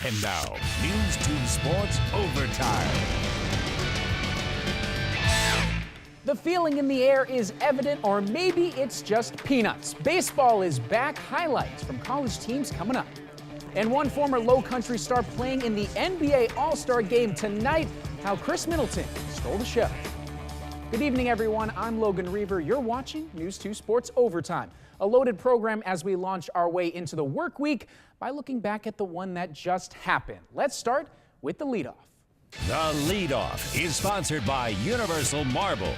And now, News 2 Sports Overtime. The feeling in the air is evident, or maybe it's just peanuts. Baseball is back. Highlights from college teams coming up. And one former Low Country star playing in the NBA All-Star Game tonight. How Chris Middleton stole the show. Good evening, everyone. I'm Logan Reaver. You're watching News 2 Sports Overtime. A loaded program as we launch our way into the work week by looking back at the one that just happened. Let's start with the leadoff. The leadoff is sponsored by Universal Marble.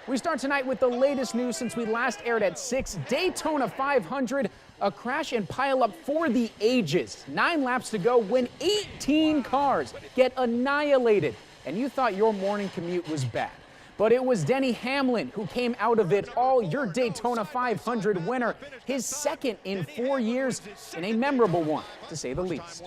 We start tonight with the latest news since we last aired at 6. Daytona 500, a crash and pileup for the ages. 9 laps to go when 18 cars get annihilated. And you thought your morning commute was bad. But it was Denny Hamlin who came out of it all, your Daytona 500 winner, his second in 4 years, and a memorable one, to say the least.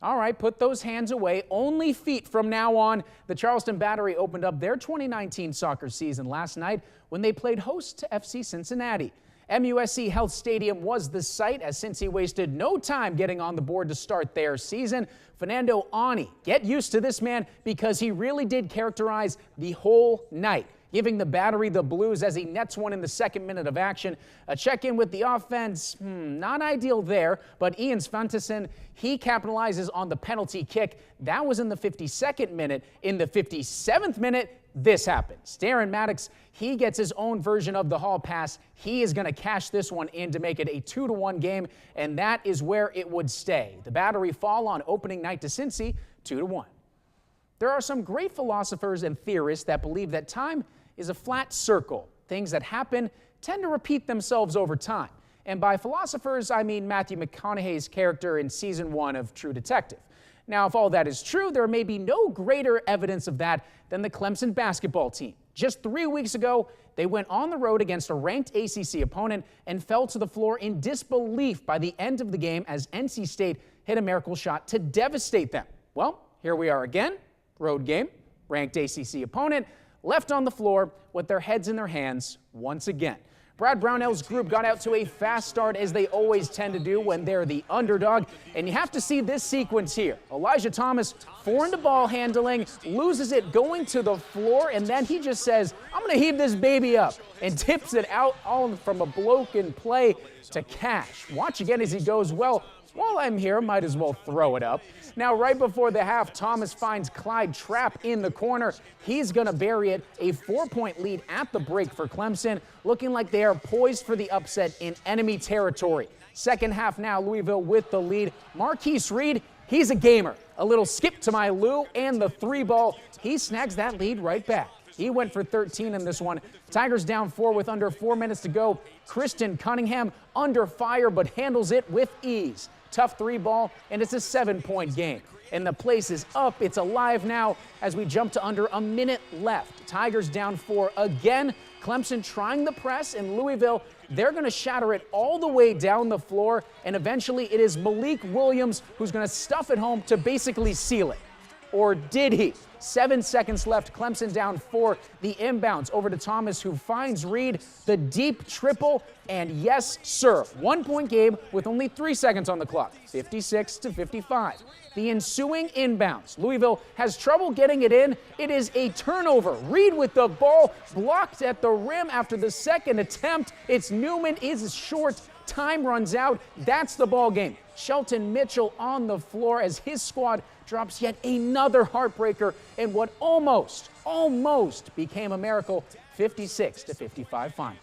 All right, put those hands away. Only feet from now on. The Charleston Battery opened up their 2019 soccer season last night when they played host to FC Cincinnati. MUSC Health Stadium was the site, as Cincy wasted no time getting on the board to start their season. Fernando Ani, get used to this man because he really did characterize the whole night, giving the Battery the blues as he nets one in the second minute of action. A check-in with the offense, not ideal there, but Ian Svantesson, he capitalizes on the penalty kick. That was in the 52nd minute. In the 57th minute, this happens. Darren Maddox, he gets his own version of the hall pass. He is going to cash this one in to make it a 2-1 game, and that is where it would stay. The Battery fall on opening night to Cincy, 2-1. There are some great philosophers and theorists that believe that time is a flat circle. Things that happen tend to repeat themselves over time. And by philosophers, I mean Matthew McConaughey's character in season 1 of True Detective. Now, if all that is true, there may be no greater evidence of that than the Clemson basketball team. Just 3 weeks ago, they went on the road against a ranked ACC opponent and fell to the floor in disbelief by the end of the game as NC State hit a miracle shot to devastate them. Well, here we are again, road game, ranked ACC opponent, left on the floor with their heads in their hands once again. Brad Brownell's group got out to a fast start, as they always tend to do when they're the underdog. And you have to see this sequence here. Elijah Thomas, foreign to ball handling, loses it going to the floor, and then he just says, I'm going to heave this baby up, and tips it out all from a broken play to Cash. Watch again as he goes, well, while I'm here, might as well throw it up. Now, right before the half, Thomas finds Clyde Trapp in the corner. He's going to bury it. A 4-point lead at the break for Clemson, looking like they are poised for the upset in enemy territory. Second half now, Louisville with the lead. Marquise Reed, he's a gamer. A little skip to my Lou and the 3-ball. He snags that lead right back. He went for 13 in this one. Tigers down 4 with under 4 minutes to go. Kristen Cunningham under fire, but handles it with ease. Tough 3-ball, and it's a 7-point game. And the place is up. It's alive now as we jump to under a minute left. Tigers down 4 again. Clemson trying the press, and Louisville, they're going to shatter it all the way down the floor, and eventually it is Malik Williams who's going to stuff it home to basically seal it. Or did he? 7 seconds left. Clemson down 4. The inbounds over to Thomas, who finds Reed. The deep triple. And yes, sir, 1-point game with only 3 seconds on the clock. 56-55. The ensuing inbounds. Louisville has trouble getting it in. It is a turnover. Reed with the ball blocked at the rim after the second attempt. It's Newman is short. Time runs out. That's the ball game. Shelton Mitchell on the floor as his squad drops yet another heartbreaker in what almost became a miracle, 56-55 final.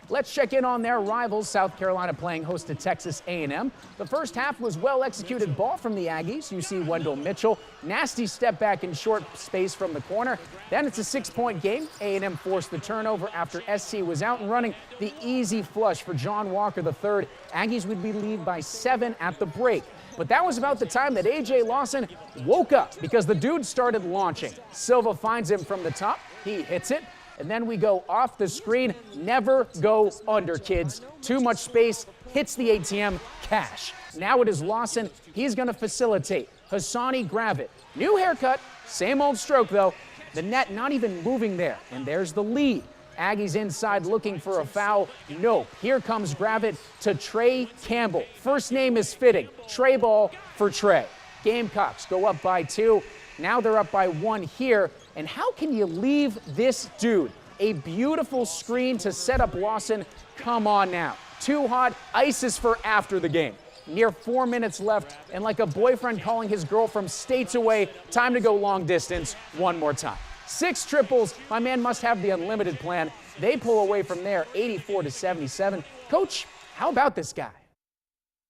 Let's check in on their rivals, South Carolina playing host to Texas A&M. The first half was well-executed ball from the Aggies. You see Wendell Mitchell, nasty step back in short space from the corner. Then it's a 6-point game. A&M forced the turnover after SC was out and running. The easy flush for John Walker III. Aggies would be lead by 7 at the break. But that was about the time that A.J. Lawson woke up because the dude started launching. Silva finds him from the top. He hits it. And then we go off the screen. Never go under, kids. Too much space. Hits the ATM. Cash. Now it is Lawson. He's going to facilitate. Hassani grab it. New haircut. Same old stroke, though. The net not even moving there. And there's the lead. Aggies inside looking for a foul. Nope. Here comes Gravett to Trey Campbell. First name is fitting. Trey ball for Trey. Gamecocks go up by 2. Now they're up by 1 here. And how can you leave this dude? A beautiful screen to set up Lawson. Come on now. Too hot. Isis for after the game. Near 4 minutes left, and like a boyfriend calling his girl from states away, time to go long distance one more time. 6 triples. My man must have the unlimited plan. They pull away from there, 84-77. Coach, how about this guy?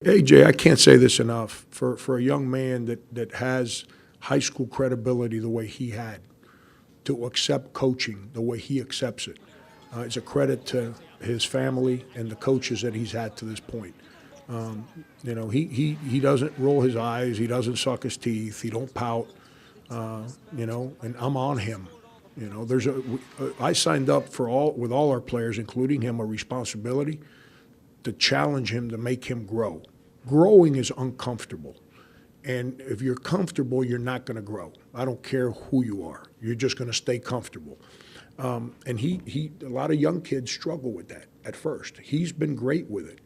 AJ, I can't say this enough. For a young man that has high school credibility the way he had, to accept coaching the way he accepts it, it's a credit to his family and the coaches that he's had to this point. You know, he doesn't roll his eyes, he doesn't suck his teeth, he don't pout, you know, and I'm on him. You know, I signed up with all our players, including him, a responsibility to challenge him, to make him grow. Growing is uncomfortable. And if you're comfortable, you're not going to grow. I don't care who you are. You're just going to stay comfortable. And a lot of young kids struggle with that at first. He's been great with it.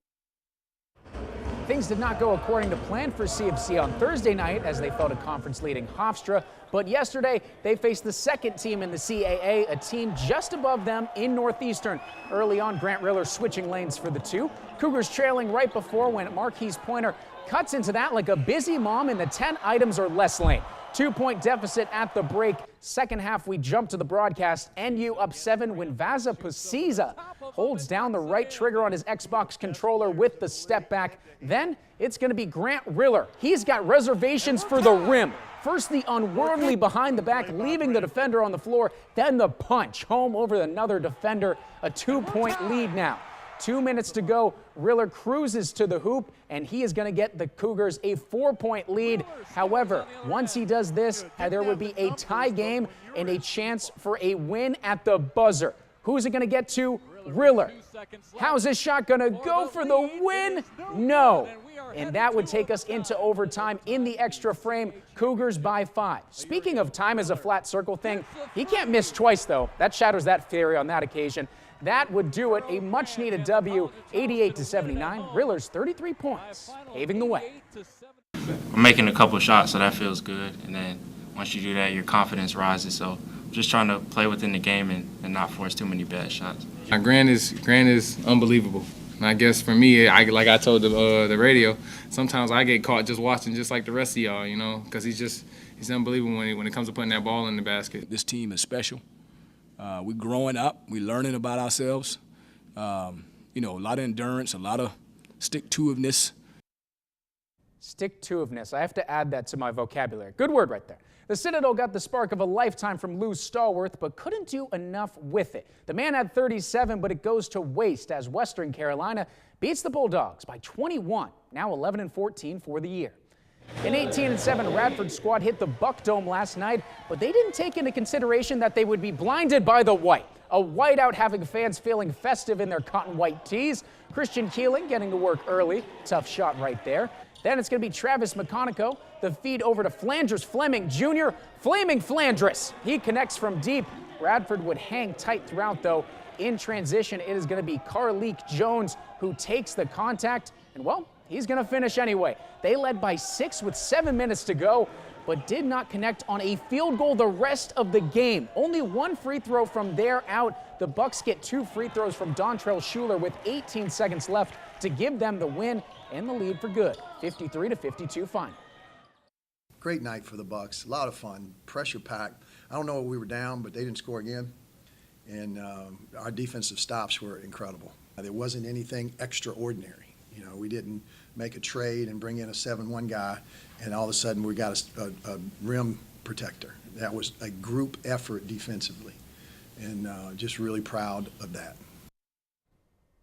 Things did not go according to plan for CFC on Thursday night as they fell to conference leading Hofstra, but yesterday they faced the second team in the CAA, a team just above them in Northeastern. Early on, Grant Riller switching lanes for the 2. Cougars trailing right before when Marquise Pointer cuts into that like a busy mom in the 10 items or less lane. 2-point deficit at the break. Second half, we jump to the broadcast. NU up 7 when Vaza Pusiza holds down the right trigger on his Xbox controller with the step back. Then it's going to be Grant Riller. He's got reservations for the rim. First, the unworldly behind the back, leaving the defender on the floor. Then the punch home over another defender. A 2-point lead now. 2 minutes to go. Riller cruises to the hoop, and he is going to get the Cougars a 4-point lead. However, once he does this, there would be a tie game and a chance for a win at the buzzer. Who's it going to get to? Riller. How's this shot going to go for the win? No. And that would take us into overtime in the extra frame. Cougars by 5. Speaking of time as a flat circle thing, he can't miss twice, though. That shatters that theory on that occasion. That would do it. A much-needed W, 88-79. Riller's 33 points, paving the way. I'm making a couple shots, so that feels good. And then once you do that, your confidence rises. So I'm just trying to play within the game and not force too many bad shots. Grant is unbelievable. And I guess for me, like I told the radio, sometimes I get caught just watching just like the rest of y'all, you know, because he's unbelievable when it comes to putting that ball in the basket. This team is special. We're growing up. We're learning about ourselves. You know, a lot of endurance, a lot of stick-to-itiveness. Stick-to-itiveness. I have to add that to my vocabulary. Good word right there. The Citadel got the spark of a lifetime from Lou Stallworth, but couldn't do enough with it. The man had 37, but it goes to waste as Western Carolina beats the Bulldogs by 21, now 11-14 for the year. An 18-7 Radford squad hit the Buck Dome last night, but they didn't take into consideration that they would be blinded by the white. A whiteout having fans feeling festive in their cotton white tees. Christian Keeling getting to work early. Tough shot right there. Then it's going to be Travis McConaughey. The feed over to Flanders Fleming Jr. Flaming Flanders. He connects from deep. Radford would hang tight throughout, though. In transition, it is going to be Carleek Jones who takes the contact. And, well, he's going to finish anyway. They led by 6 with 7 minutes to go, but did not connect on a field goal the rest of the game. Only 1 free throw from there out. The Bucks get 2 free throws from Dontrell Schuler with 18 seconds left to give them the win and the lead for good. 53-52 final. Great night for the Bucks. A lot of fun. Pressure packed. I don't know what we were down, but they didn't score again. And our defensive stops were incredible. There wasn't anything extraordinary. You know, we didn't make a trade and bring in a 7-1 guy, and all of a sudden we got a rim protector. That was a group effort defensively, and just really proud of that.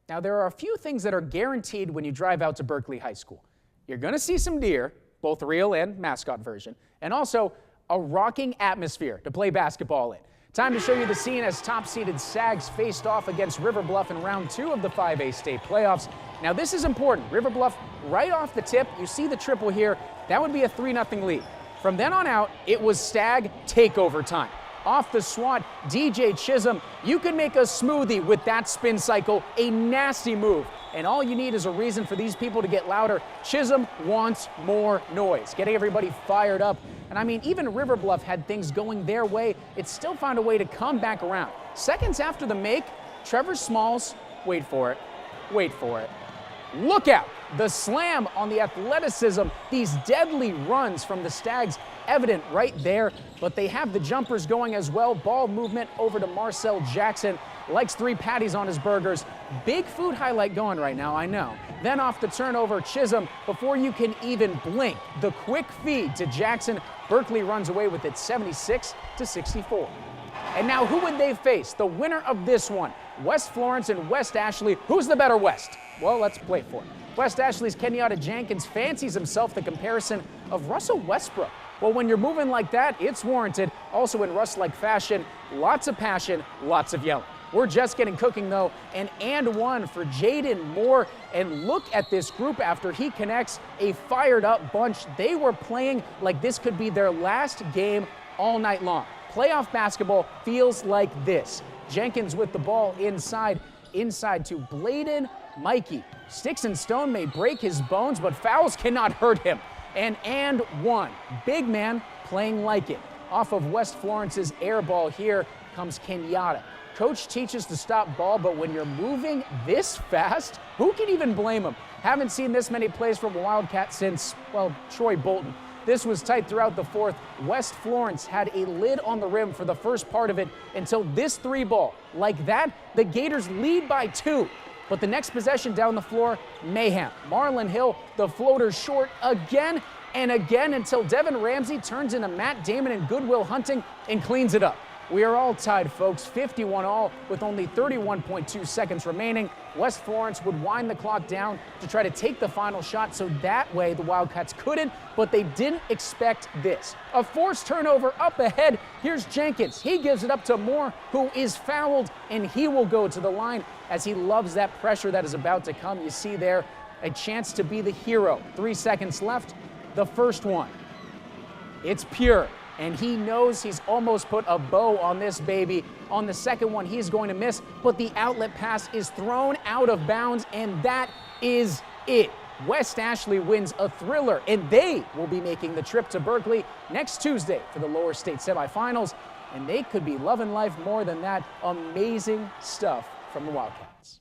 Now, there are a few things that are guaranteed when you drive out to Berkeley High School. You're going to see some deer, both real and mascot version, and also a rocking atmosphere to play basketball in. Time to show you the scene as top-seeded Sags faced off against River Bluff in round 2 of the 5A state playoffs. Now, this is important. River Bluff, right off the tip, you see the triple here. That would be a 3-0 lead. From then on out, it was Stag takeover time. off the swat, DJ Chisholm. You can make a smoothie with that spin cycle, a nasty move. And all you need is a reason for these people to get louder. Chisholm wants more noise, getting everybody fired up. And I mean, even River Bluff had things going their way. It still found a way to come back around. Seconds after the make, Trevor Smalls, wait for it, look out! The slam on the athleticism, these deadly runs from the Stags, evident right there, but they have the jumpers going as well. Ball movement over to Marcel Jackson, likes 3 patties on his burgers. Big food highlight going right now, I know. Then off the turnover, Chisholm, before you can even blink, the quick feed to Jackson. Berkeley runs away with it 76-64. And now who would they face? The winner of this one, West Florence and West Ashley. Who's the better West? Well, let's play for it. West Ashley's Kenyatta Jenkins fancies himself the comparison of Russell Westbrook. Well, when you're moving like that, it's warranted. Also in Russ-like fashion, lots of passion, lots of yelling. We're just getting cooking though, and one for Jaden Moore. And look at this group after he connects, a fired up bunch. They were playing like this could be their last game all night long. Playoff basketball feels like this. Jenkins with the ball inside to Bladen Mikey. Sticks and stone may break his bones, but fouls cannot hurt him. And one. Big man playing like it. Off of West Florence's air ball here comes Kenyatta. Coach teaches to stop ball, but when you're moving this fast, who can even blame him? Haven't seen this many plays from a Wildcat since, well, Troy Bolton. This was tight throughout the fourth. West Florence had a lid on the rim for the first part of it until this 3-ball. Like that, the Gators lead by 2. But the next possession down the floor, mayhem. Marlon Hill, the floater short again and again until Devin Ramsey turns into Matt Damon and Goodwill Hunting and cleans it up. We are all tied, folks, 51 all with only 31.2 seconds remaining. West Florence would wind the clock down to try to take the final shot, so that way the Wildcats couldn't, but they didn't expect this. A forced turnover up ahead. Here's Jenkins. He gives it up to Moore, who is fouled, and he will go to the line as he loves that pressure that is about to come. You see there a chance to be the hero. 3 seconds left. The first one. It's pure. And he knows he's almost put a bow on this baby. On the second one, he's going to miss, but the outlet pass is thrown out of bounds, and that is it. West Ashley wins a thriller, and they will be making the trip to Berkeley next Tuesday for the lower state semifinals, and they could be loving life more than that. Amazing stuff from the Wildcats.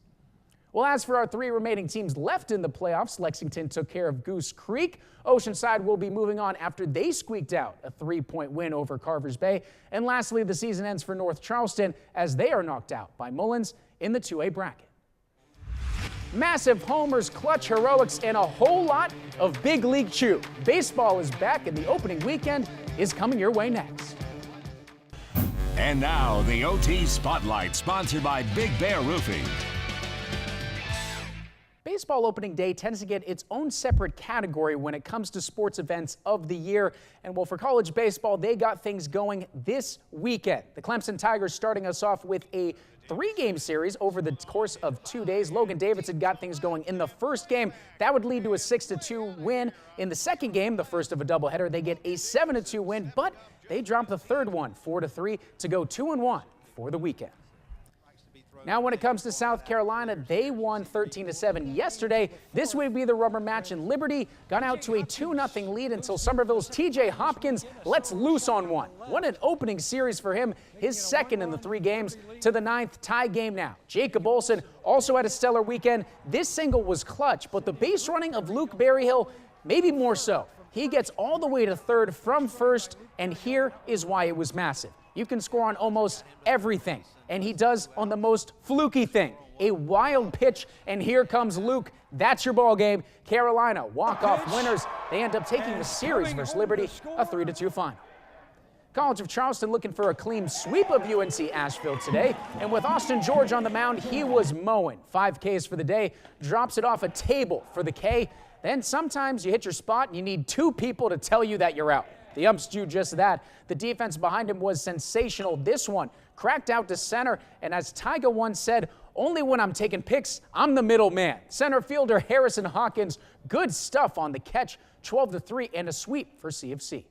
Well, as for our 3 remaining teams left in the playoffs, Lexington took care of Goose Creek. Oceanside will be moving on after they squeaked out a 3-point win over Carvers Bay. And lastly, the season ends for North Charleston as they are knocked out by Mullins in the 2A bracket. Massive homers, clutch heroics, and a whole lot of big league chew. Baseball is back, and the opening weekend is coming your way next. And now, the OT Spotlight, sponsored by Big Bear Roofing. Baseball opening day tends to get its own separate category when it comes to sports events of the year. And well, for college baseball, they got things going this weekend. The Clemson Tigers starting us off with a 3-game series over the course of 2 days. Logan Davidson got things going in the first game. That would lead to a 6-2 win. In the second game, the first of a doubleheader, they get a 7-2 win, but they drop the third one, 4-3, to go 2-1 for the weekend. Now, when it comes to South Carolina, they won 13-7 yesterday. This would be the rubber match, and Liberty got out to a 2-0 lead until Somerville's TJ Hopkins lets loose on one. What an opening series for him, his second in the 3 games. To the 9th, tie game now. Jacob Olson also had a stellar weekend. This single was clutch, but the base running of Luke Berryhill, maybe more so. He gets all the way to third from first, and here is why it was massive. You can score on almost everything, and he does on the most fluky thing, a wild pitch, and here comes Luke. That's your ball game. Carolina walk-off winners. They end up taking the series versus Liberty, a 3-2 final. College of Charleston looking for a clean sweep of UNC Asheville today, and with Austin George on the mound, he was mowing. 5 Ks for the day, drops it off a table for the K. Then sometimes you hit your spot and you need 2 people to tell you that you're out. The umps do just that. The defense behind him was sensational. This one cracked out to center, and as Tyga once said, only when I'm taking picks, I'm the middle man. Center fielder Harrison Hawkins, good stuff on the catch, 12-3 and a sweep for CFC.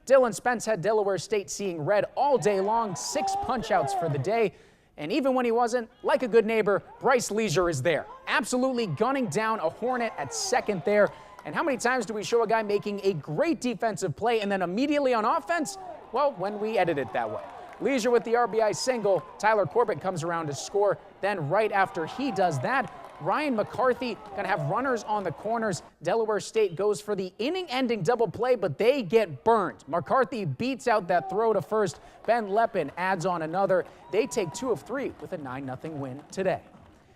Dylan Spence had Delaware State seeing red all day long, 6 punch-outs for the day. And even when he wasn't, like a good neighbor, Bryce Leisure is there, absolutely gunning down a Hornet at second there. And how many times do we show a guy making a great defensive play and then immediately on offense? Well, when we edit it that way. Leisure with the RBI single. Tyler Corbett comes around to score. Then right after he does that, Ryan McCarthy going to have runners on the corners. Delaware State goes for the inning-ending double play, but they get burned. McCarthy beats out that throw to first. Ben Leppin adds on another. They take 2 of 3 with a 9-0 win today.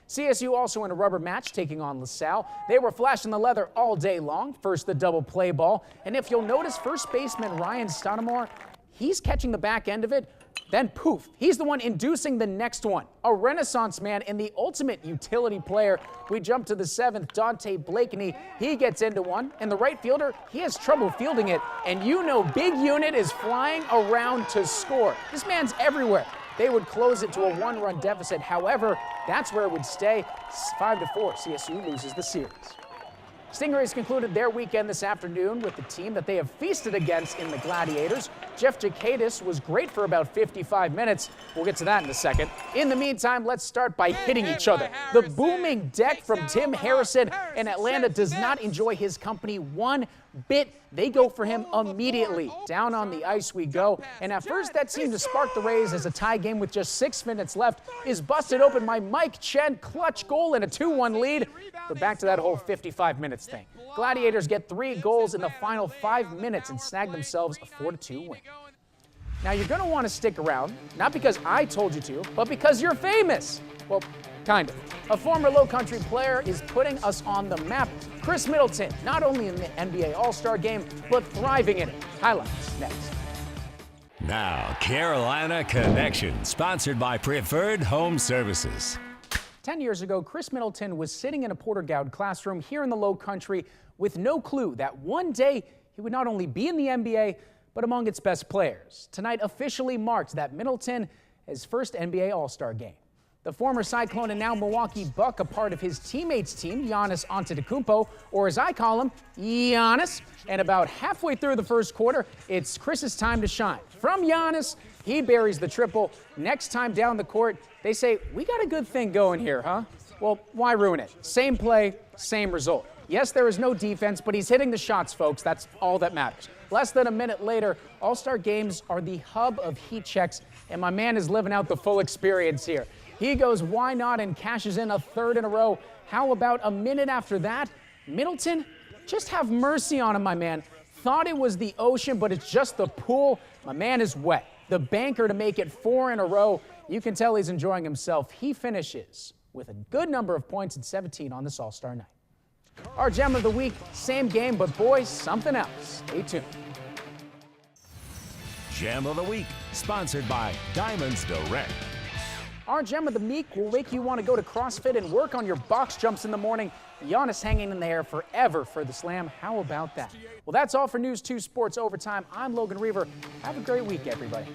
CSU also in a rubber match taking on LaSalle. They were flashing the leather all day long. First the double play ball. And if you'll notice, first baseman Ryan Stoudemire, he's catching the back end of it. Then poof, he's the one inducing the next one. A renaissance man and the ultimate utility player. We jump to the 7th, Dante Blakeney. He gets into one, and the right fielder, he has trouble fielding it. And you know Big Unit is flying around to score. This man's everywhere. They would close it to a 1-run deficit. However, that's where it would stay. 5-4, CSU loses the series. Stingrays concluded their weekend this afternoon with the team that they have feasted against in the Gladiators. Jeff Jacadis was great for about 55 minutes. We'll get to that in a second. In the meantime, let's start by hitting each other. The booming deck from Tim Harrison, and Atlanta does not enjoy his company one bit. They go for him immediately. Down on the ice we go. And at first that seemed to spark the Rays as a tie game with just 6 minutes left is busted open by Mike Chen. Clutch goal and a 2-1 lead. But back to that whole 55 minutes thing. Gladiators get 3 goals in the final 5 minutes and snag themselves a 4-2 win. Now you're going to want to stick around, not because I told you to, but because you're famous. Well, kind of. A former Low Country player is putting us on the map. Chris Middleton, not only in the NBA All-Star game, but thriving in it. Highlights next. Now, Carolina Connection, sponsored by Preferred Home Services. 10 years ago, Chris Middleton was sitting in a Porter Gaud classroom here in the Low Country with no clue that one day he would not only be in the NBA, but among its best players. Tonight officially marked that Middleton his first NBA All-Star game. The former Cyclone and now Milwaukee Buck, a part of his teammates' team, Giannis Antetokounmpo, or as I call him, Giannis. And about halfway through the first quarter, it's Chris's time to shine. From Giannis, he buries the triple. Next time down the court, they say, we got a good thing going here, huh? Well, why ruin it? Same play, same result. Yes, there is no defense, but he's hitting the shots, folks. That's all that matters. Less than a minute later, All-Star games are the hub of heat checks, and my man is living out the full experience here. He goes, why not, and cashes in a third in a row. How about a minute after that? Middleton, just have mercy on him, my man. Thought it was the ocean, but it's just the pool. My man is wet. The banker to make it 4 in a row. You can tell he's enjoying himself. He finishes with a good number of points at 17 on this All-Star night. Our gem of the week, same game, but boy, something else. Stay tuned. Gem of the Week, sponsored by Diamonds Direct. Our gem of the week will make you want to go to CrossFit and work on your box jumps in the morning. Giannis hanging in the air forever for the slam. How about that? Well, that's all for News 2 Sports Overtime. I'm Logan Reaver. Have a great week, everybody.